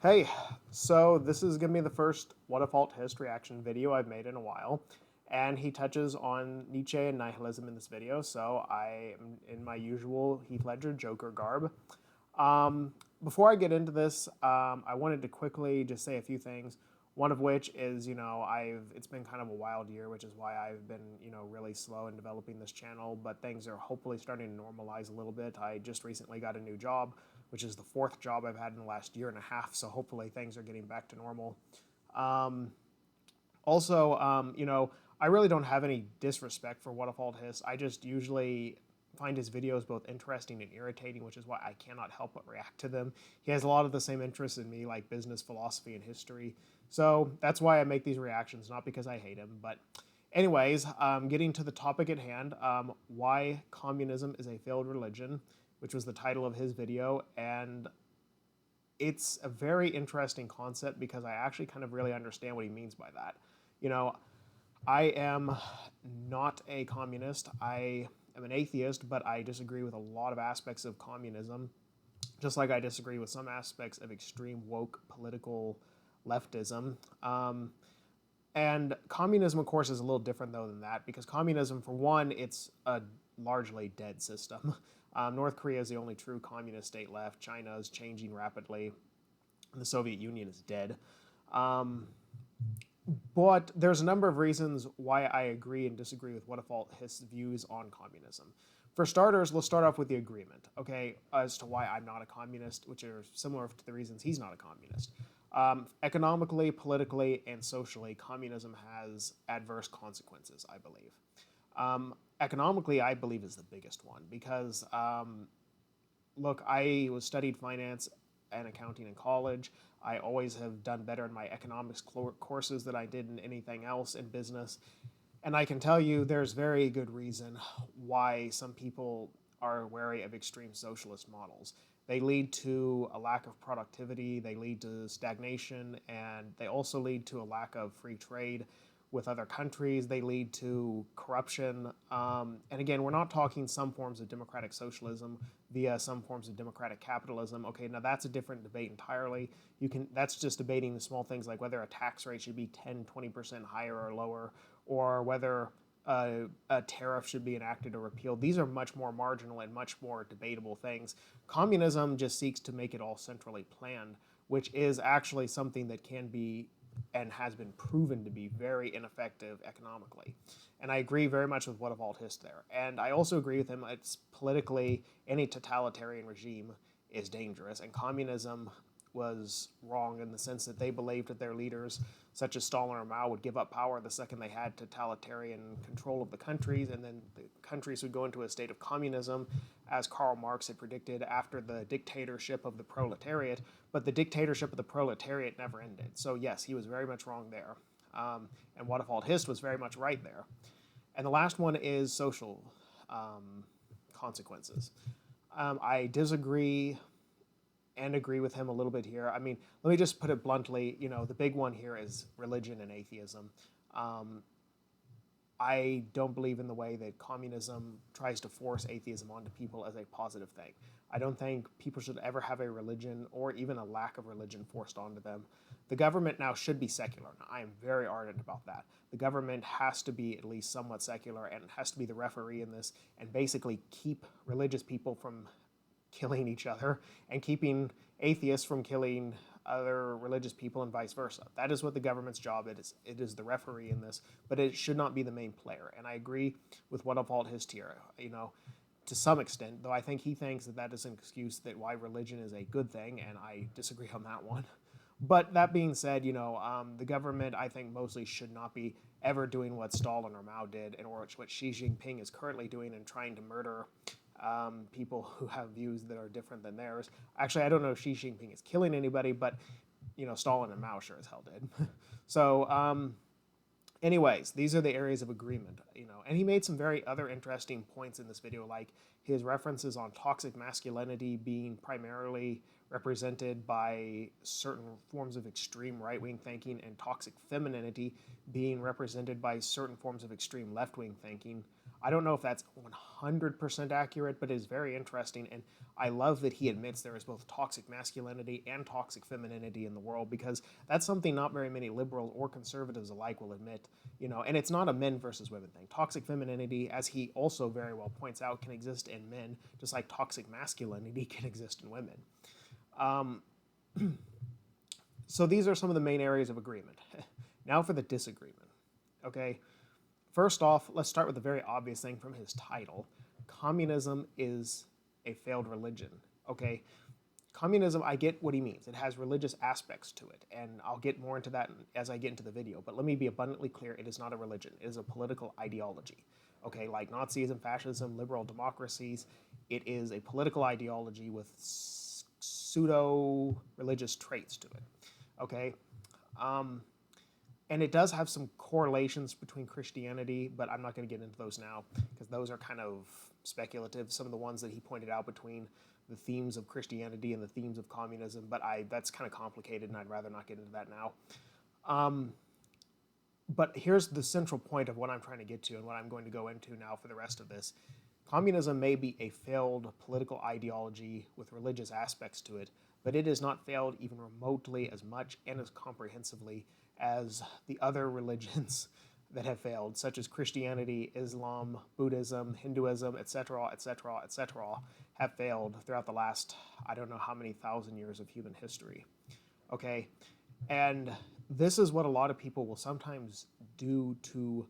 Hey, so this is going to be the first Whatifalthist reaction video I've made in a while, and he touches on Nietzsche and nihilism in this video, so I am in my usual Heath Ledger Joker garb. Um, Before I get into this, I wanted to quickly just say a few things. One of which is, it's been kind of a wild year, which is why I've been, really slow in developing this channel. But things are hopefully starting to normalize a little bit. I just recently got a new job, which is the fourth job I've had in the last year and a half. So hopefully things are getting back to normal. Um, also, I really don't have any disrespect for Whatifalthist. I just usually find his videos both interesting and irritating, which is why I cannot help but react to them. He has a lot of the same interests in me, like business, philosophy, and history. So that's why I make these reactions, not because I hate him. But, anyways, getting to the topic at hand, why communism is a failed religion, which was the title of his video. And it's a very interesting concept because I actually kind of really understand what he means by that. You know, I am not a communist. I am an atheist, but I disagree with a lot of aspects of communism, just like I disagree with some aspects of extreme woke political leftism. And communism, of course, is a little different though than that because communism, for one, it's a largely dead system. North Korea is the only true communist state left. China is changing rapidly. And the Soviet Union is dead. Um, but there's a number of reasons why I agree and disagree with Whatifalthist's views on communism. For starters, let's start off with the agreement, okay, as to why I'm not a communist, which are similar to the reasons he's not a communist. Economically, politically, and socially, communism has adverse consequences, I believe. Economically, I believe is the biggest one because, look, I was studied finance and accounting in college. I always have done better in my economics courses than I did in anything else in business. And I can tell you there's very good reason why some people are wary of extreme socialist models. They lead to a lack of productivity, they lead to stagnation, and they also lead to a lack of free trade with other countries. They lead to corruption. And again, we're not talking some forms of democratic socialism via some forms of democratic capitalism. Okay, now that's a different debate entirely. That's just debating the small things like whether a tax rate should be 10, 20% higher or lower, or whether a tariff should be enacted or repealed. These are much more marginal and much more debatable things. Communism just seeks to make it all centrally planned, which is actually something that can be and has been proven to be very ineffective economically. And I agree very much with Whatifalthist there. And I also agree with him, it's politically, any totalitarian regime is dangerous, and communism was wrong in the sense that they believed that their leaders, such as Stalin or Mao, would give up power the second they had totalitarian control of the countries, and then the countries would go into a state of communism, as Karl Marx had predicted, after the dictatorship of the proletariat. But the dictatorship of the proletariat never ended. So yes, he was very much wrong there. And Whatifalthist was very much right there. And the last one is social consequences. I disagree and agree with him a little bit here. I mean, let me just put it bluntly. The big one here is religion and atheism. Um, I don't believe in the way that communism tries to force atheism onto people as a positive thing. I don't think people should ever have a religion or even a lack of religion forced onto them. The government now should be secular. Now, I am very ardent about that. The government has to be at least somewhat secular and has to be the referee in this and basically keep religious people from killing each other and keeping atheists from killing other religious people and vice versa. That is what the government's job is. It is the referee in this, but it should not be the main player. And I agree with Whatifalthist here, to some extent, though I think he thinks that that is an excuse that why religion is a good thing, and I disagree on that one. But that being said, the government, I think, mostly should not be ever doing what Stalin or Mao did, and or what Xi Jinping is currently doing and trying to murder people who have views that are different than theirs. Actually, I don't know if Xi Jinping is killing anybody, but Stalin and Mao sure as hell did. So, anyways, these are the areas of agreement, and he made some very other interesting points in this video, like his references on toxic masculinity being primarily represented by certain forms of extreme right-wing thinking and toxic femininity being represented by certain forms of extreme left-wing thinking. I don't know if that's 100% accurate, but it is very interesting. And I love that he admits there is both toxic masculinity and toxic femininity in the world, because that's something not very many liberals or conservatives alike will admit. And it's not a men versus women thing. Toxic femininity, as he also very well points out, can exist in men, just like toxic masculinity can exist in women. So these are some of the main areas of agreement. Now for the disagreement. Okay, first off, let's start with the very obvious thing from his title. Communism is a failed religion. Okay, communism, I get what he means. It has religious aspects to it, and I'll get more into that as I get into the video. But let me be abundantly clear, it is not a religion. It is a political ideology. Okay, like Nazism, fascism, liberal democracies, it is a political ideology with pseudo-religious traits to it. Okay, and it does have some correlations between Christianity, but I'm not going to get into those now because those are kind of speculative. Some of the ones that he pointed out between the themes of Christianity and the themes of communism, but that's kind of complicated, and I'd rather not get into that now. But here's the central point of what I'm trying to get to and what I'm going to go into now for the rest of this. Communism may be a failed political ideology with religious aspects to it, but it has not failed even remotely as much and as comprehensively as the other religions that have failed, such as Christianity, Islam, Buddhism, Hinduism, etc., etc., etc., have failed throughout the last, I don't know how many thousand years of human history. Okay? And this is what a lot of people will sometimes do to,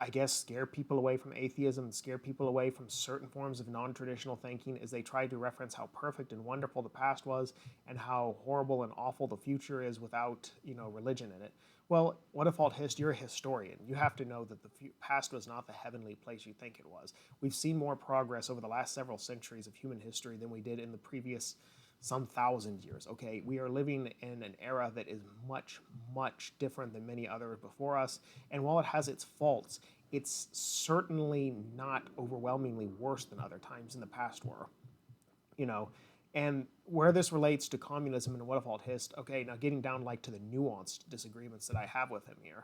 I guess, scare people away from atheism and scare people away from certain forms of non-traditional thinking, is they try to reference how perfect and wonderful the past was and how horrible and awful the future is without, religion in it. Well, Whatifalthist, you're a historian. You have to know that the past was not the heavenly place you think it was. We've seen more progress over the last several centuries of human history than we did in the previous some 1,000 years. Okay, we are living in an era that is much, much different than many others before us, and while it has its faults, it's certainly not overwhelmingly worse than other times in the past were. And where this relates to communism and Whatifalthist, okay, now getting down to the nuanced disagreements that I have with him here.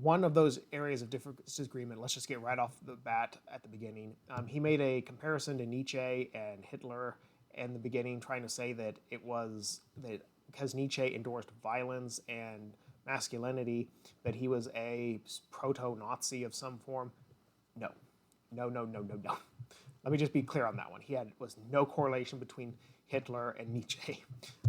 One of those areas of disagreement, let's just get right off the bat at the beginning. He made a comparison to Nietzsche and Hitler in the beginning, trying to say that it was that because Nietzsche endorsed violence and masculinity, that he was a proto-Nazi of some form. No. Let me just be clear on that one. Was no correlation between Hitler and Nietzsche.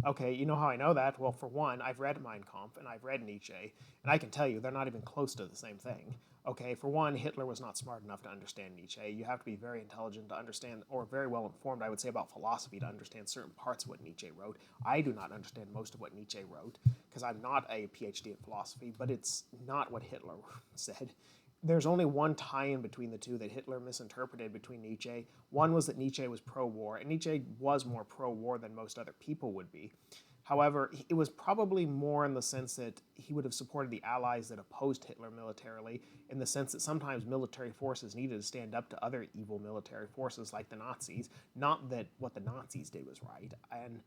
Okay, you know how I know that? Well, for one, I've read Mein Kampf and I've read Nietzsche, and I can tell you they're not even close to the same thing. Okay, for one, Hitler was not smart enough to understand Nietzsche. You have to be very intelligent to understand, or very well informed, I would say, about philosophy to understand certain parts of what Nietzsche wrote. I do not understand most of what Nietzsche wrote because I'm not a PhD in philosophy, but it's not what Hitler said. There's only one tie-in between the two that Hitler misinterpreted between Nietzsche. One was that Nietzsche was pro-war, and Nietzsche was more pro-war than most other people would be. However, it was probably more in the sense that he would have supported the allies that opposed Hitler militarily, in the sense that sometimes military forces needed to stand up to other evil military forces like the Nazis, not that what the Nazis did was right. And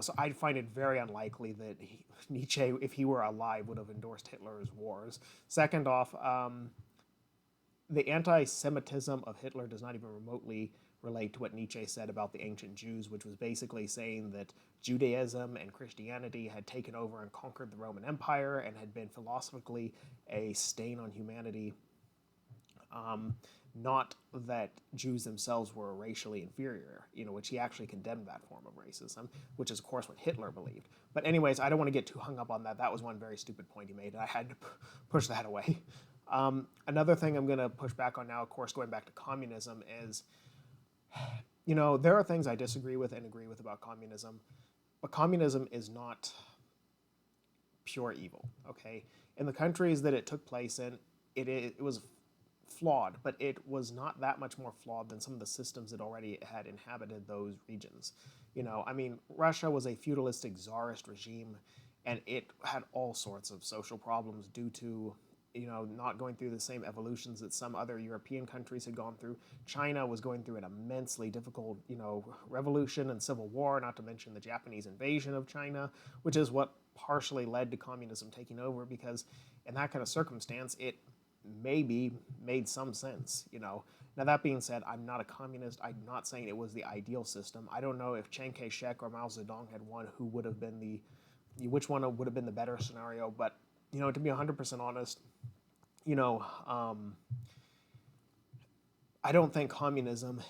so I find it very unlikely that Nietzsche, if he were alive, would have endorsed Hitler's wars. Second off, the anti-Semitism of Hitler does not even remotely relate to what Nietzsche said about the ancient Jews, which was basically saying that Judaism and Christianity had taken over and conquered the Roman Empire and had been philosophically a stain on humanity. Not that Jews themselves were racially inferior, which he actually condemned that form of racism, which is, of course, what Hitler believed. But anyways, I don't want to get too hung up on that. That was one very stupid point he made, and I had to push that away. Another thing I'm going to push back on now, of course, going back to communism, is, there are things I disagree with and agree with about communism, but communism is not pure evil, okay? In the countries that it took place in, it was flawed, but it was not that much more flawed than some of the systems that already had inhabited those regions. Russia was a feudalistic czarist regime, and it had all sorts of social problems due to not going through the same evolutions that some other European countries had gone through. China was going through an immensely difficult, revolution and civil war, not to mention the Japanese invasion of China, which is what partially led to communism taking over, because in that kind of circumstance, it maybe made some sense, you know. Now that being said, I'm not a communist. I'm not saying it was the ideal system. I don't know if Chiang Kai-shek or Mao Zedong had won, who would have been which one would have been the better scenario. But, you know, to be 100% honest, you know, I don't think communism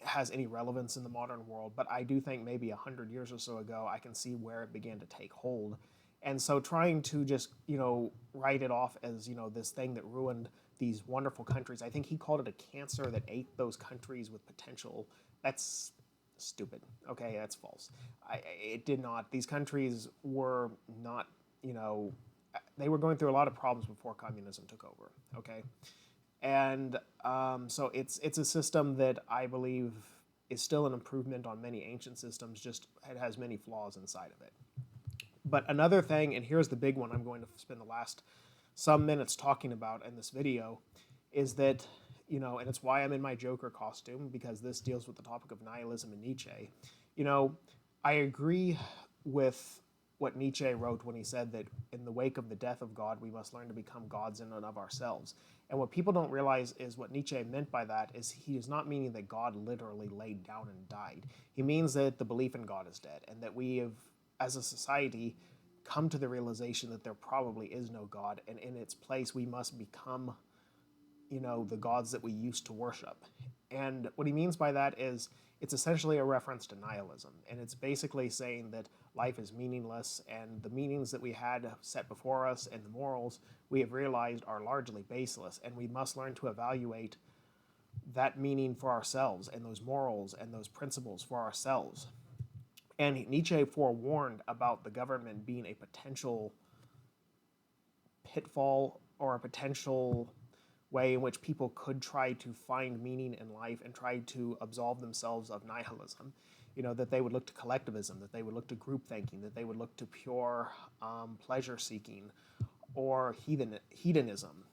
has any relevance in the modern world, but I do think maybe 100 years or so ago, I can see where it began to take hold. And so trying to just, you know, write it off as, you know, this thing that ruined these wonderful countries, I think he called it a cancer that ate those countries with potential. That's stupid. Okay, that's false. It did not. These countries were not, you know, they were going through a lot of problems before communism took over. Okay, and so it's a system that I believe is still an improvement on many ancient systems. Just it has many flaws inside of it. But another thing, and here's the big one I'm going to spend the last some minutes talking about in this video, is that, you know, and it's why I'm in my Joker costume, because this deals with the topic of nihilism and Nietzsche. You know, I agree with what Nietzsche wrote when he said that in the wake of the death of God, we must learn to become gods in and of ourselves. And what people don't realize is what Nietzsche meant by that is he is not meaning that God literally laid down and died. He means that the belief in God is dead, and that we have, as a society, come to the realization that there probably is no God, and in its place we must become, you know, the gods that we used to worship. And what he means by that is it's essentially a reference to nihilism, and it's basically saying that life is meaningless, and the meanings that we had set before us and the morals we have realized are largely baseless, and we must learn to evaluate that meaning for ourselves and those morals and those principles for ourselves. And Nietzsche forewarned about the government being a potential pitfall or a potential way in which people could try to find meaning in life and try to absolve themselves of nihilism. You know, that they would look to collectivism, that they would look to group thinking, that they would look to pure pleasure seeking or hedonism.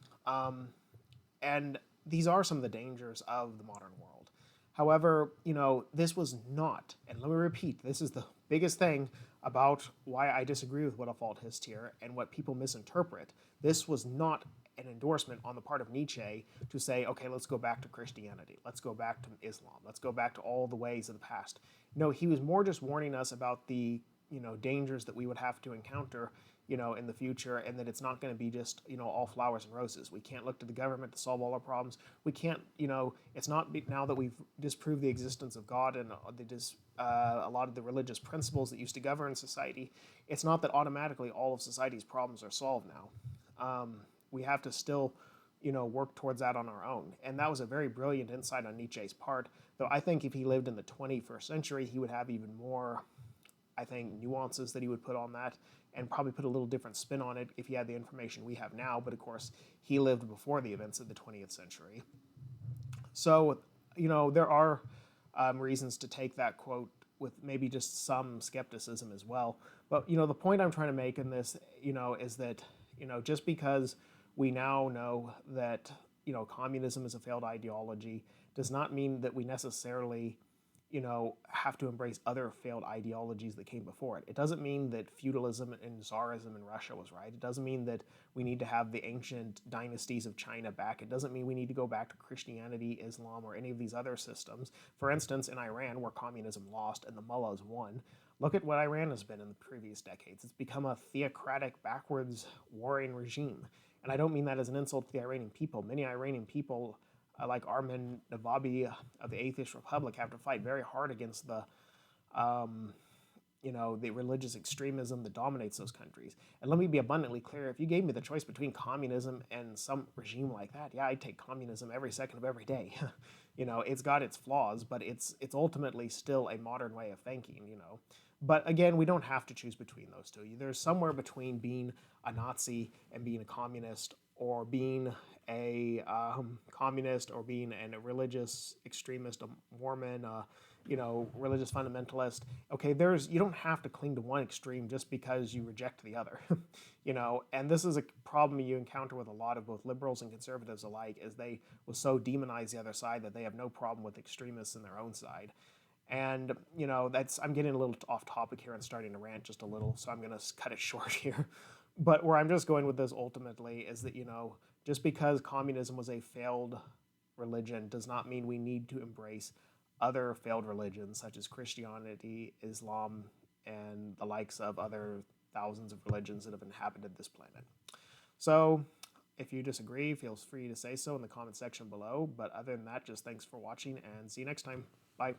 And these are some of the dangers of the modern world. However, you know, this was not, and let me repeat, this is the biggest thing about why I disagree with Whatifalthist here and what people misinterpret. This was not an endorsement on the part of Nietzsche to say, okay, let's go back to Christianity, let's go back to Islam, let's go back to all the ways of the past. No, he was more just warning us about the, you know, dangers that we would have to encounter, you know, in the future, and that it's not going to be just, you know, all flowers and roses. We can't look to the government to solve all our problems. We can't, you know, it's not now that we've disproved the existence of God and a lot of the religious principles that used to govern society, it's not that automatically all of society's problems are solved now. We have to still, you know, work towards that on our own. And that was a very brilliant insight on Nietzsche's part, though I think if he lived in the 21st century, he would have even more, I think, nuances that he would put on that and probably put a little different spin on it if he had the information we have now. But of course, he lived before the events of the 20th century. So, you know, there are reasons to take that quote with maybe just some skepticism as well. But, you know, the point I'm trying to make in this, you know, is that, you know, just because we now know that, you know, communism is a failed ideology does not mean that we necessarily, you know, have to embrace other failed ideologies that came before it. It doesn't mean that feudalism and Tsarism in Russia was right. It doesn't mean that we need to have the ancient dynasties of China back. It doesn't mean we need to go back to Christianity, Islam, or any of these other systems. For instance, in Iran, where communism lost and the mullahs won, look at what Iran has been in the previous decades. It's become a theocratic, backwards, warring regime. And I don't mean that as an insult to the Iranian people. Many Iranian people, like Armin Navabi of the Atheist Republic, have to fight very hard against the, you know, the religious extremism that dominates those countries. And let me be abundantly clear, if you gave me the choice between communism and some regime like that, yeah, I'd take communism every second of every day. You know, it's got its flaws, but it's ultimately still a modern way of thinking, you know. But again, we don't have to choose between those two. There's somewhere between being a Nazi and being a communist, or being a communist, or being a religious extremist, a Mormon, you know, religious fundamentalist. Okay, you don't have to cling to one extreme just because you reject the other. You know, and this is a problem you encounter with a lot of both liberals and conservatives alike, is they will so demonize the other side that they have no problem with extremists in their own side. And, you know, I'm getting a little off topic here and starting to rant just a little, so I'm going to cut it short here. But where I'm just going with this ultimately is that, you know, Just because communism was a failed religion does not mean we need to embrace other failed religions such as Christianity, Islam, and the likes of other thousands of religions that have inhabited this planet. So if you disagree, feel free to say so in the comment section below. But other than that, just thanks for watching and see you next time. Bye.